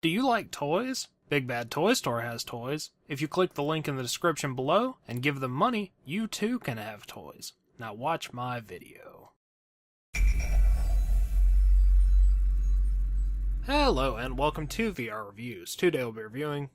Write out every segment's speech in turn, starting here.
Do you like toys? Big Bad Toy Store has toys. If you click the link in the description below and give them money, you too can have toys. Now watch my video. Hello and welcome to VR Reviews. Today we'll be reviewing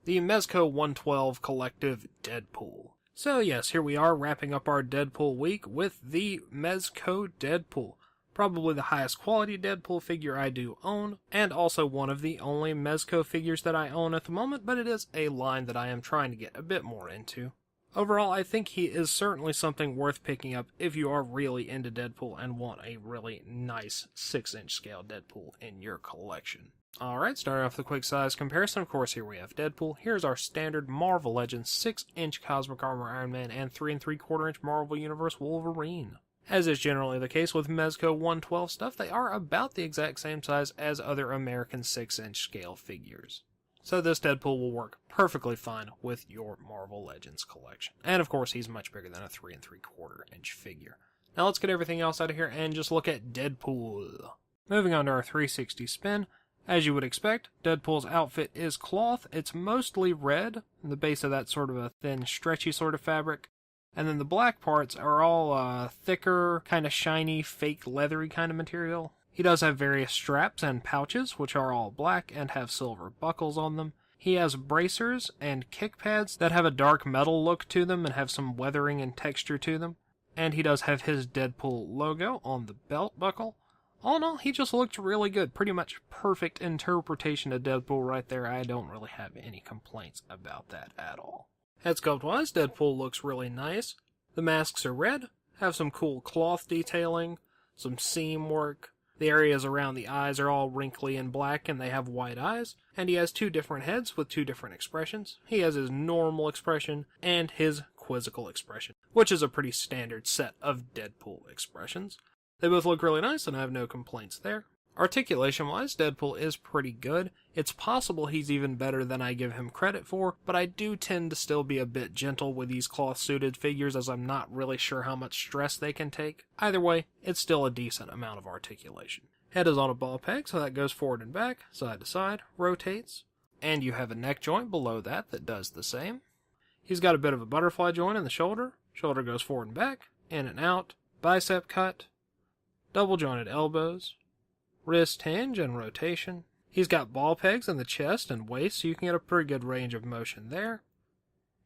the Mezco 112 Collective Deadpool. So yes, here we are wrapping up our Deadpool week with the Mezco Deadpool. Probably the highest quality Deadpool figure I do own, and also one of the only Mezco figures that I own at the moment, but it is a line that I am trying to get a bit more into. Overall, I think he is certainly something worth picking up if you are really into Deadpool and want a really nice 6-inch scale Deadpool in your collection. Alright, starting off with a quick size comparison. Of course, here we have Deadpool. Here's our standard Marvel Legends 6-inch Cosmic Armor Iron Man and 3 3/4 inch Marvel Universe Wolverine. As is generally the case with Mezco 112 stuff, they are about the exact same size as other American 6-inch scale figures. So this Deadpool will work perfectly fine with your Marvel Legends collection. And of course, he's much bigger than a 3 3/4 inch figure. Now let's get everything else out of here and just look at Deadpool. Moving on to our 360 spin. As you would expect, Deadpool's outfit is cloth. It's mostly red, and the base of that's sort of a thin, stretchy sort of fabric. And then the black parts are all thicker, kind of shiny, fake leathery kind of material. He does have various straps and pouches, which are all black and have silver buckles on them. He has bracers and kick pads that have a dark metal look to them and have some weathering and texture to them. And he does have his Deadpool logo on the belt buckle. All in all, he just looked really good. Pretty much perfect interpretation of Deadpool right there. I don't really have any complaints about that at all. Head sculpt wise, Deadpool looks really nice. The masks are red, have some cool cloth detailing, some seam work. The areas around the eyes are all wrinkly and black and they have white eyes. And he has two different heads with two different expressions. He has his normal expression and his quizzical expression, which is a pretty standard set of Deadpool expressions. They both look really nice and I have no complaints there. Articulation-wise, Deadpool is pretty good. It's possible he's even better than I give him credit for, but I do tend to still be a bit gentle with these cloth-suited figures as I'm not really sure how much stress they can take. Either way, it's still a decent amount of articulation. Head is on a ball peg, so that goes forward and back, side to side, rotates, and you have a neck joint below that that does the same. He's got a bit of a butterfly joint in the shoulder. Shoulder goes forward and back, in and out, bicep cut, double jointed elbows, wrist hinge and rotation. He's got ball pegs in the chest and waist, so you can get a pretty good range of motion there.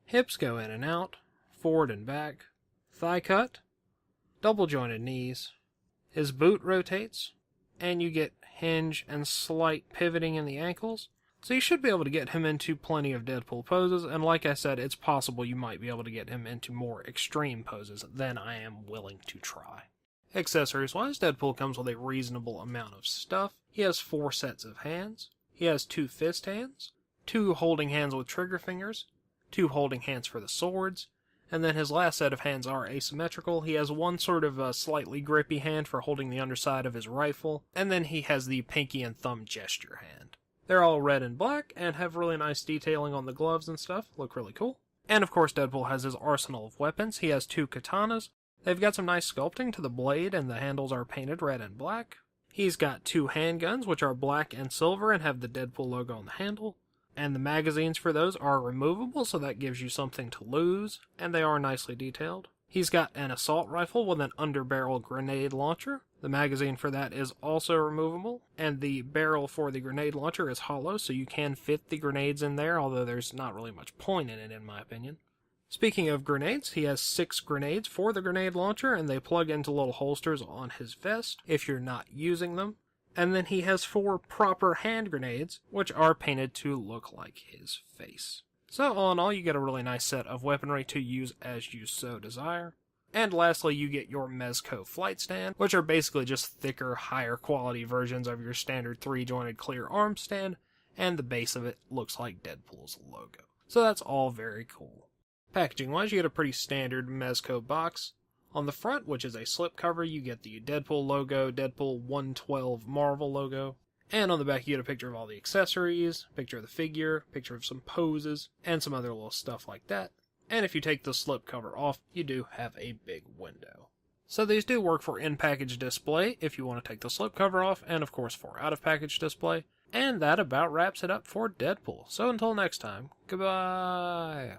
Hips go in and out, forward and back, thigh cut, double jointed knees. His boot rotates, and you get hinge and slight pivoting in the ankles. So you should be able to get him into plenty of Deadpool poses, and like I said, it's possible you might be able to get him into more extreme poses than I am willing to try. Accessories-wise, Deadpool comes with a reasonable amount of stuff. He has 4 sets of hands. He has 2 fist hands, 2 holding hands with trigger fingers, 2 holding hands for the swords, and then his last set of hands are asymmetrical. He has one sort of a slightly grippy hand for holding the underside of his rifle, and then he has the pinky and thumb gesture hand. They're all red and black and have really nice detailing on the gloves and stuff. Look really cool. And of course, Deadpool has his arsenal of weapons. He has 2 katanas. They've got some nice sculpting to the blade, and the handles are painted red and black. He's got 2 handguns, which are black and silver and have the Deadpool logo on the handle. And the magazines for those are removable, so that gives you something to lose, and they are nicely detailed. He's got an assault rifle with an underbarrel grenade launcher. The magazine for that is also removable, and the barrel for the grenade launcher is hollow, so you can fit the grenades in there, although there's not really much point in it, in my opinion. Speaking of grenades, he has 6 grenades for the grenade launcher, and they plug into little holsters on his vest if you're not using them. And then he has 4 proper hand grenades, which are painted to look like his face. So all in all, you get a really nice set of weaponry to use as you so desire. And lastly, you get your Mezco flight stand, which are basically just thicker, higher quality versions of your standard 3-jointed clear arm stand, and the base of it looks like Deadpool's logo. So that's all very cool. Packaging-wise, you get a pretty standard Mezco box. On the front, which is a slipcover, you get the Deadpool logo, Deadpool 112 Marvel logo. And on the back, you get a picture of all the accessories, picture of the figure, picture of some poses, and some other little stuff like that. And if you take the slipcover off, you do have a big window. So these do work for in-package display if you want to take the slipcover off, and of course for out-of-package display. And that about wraps it up for Deadpool. So until next time, goodbye.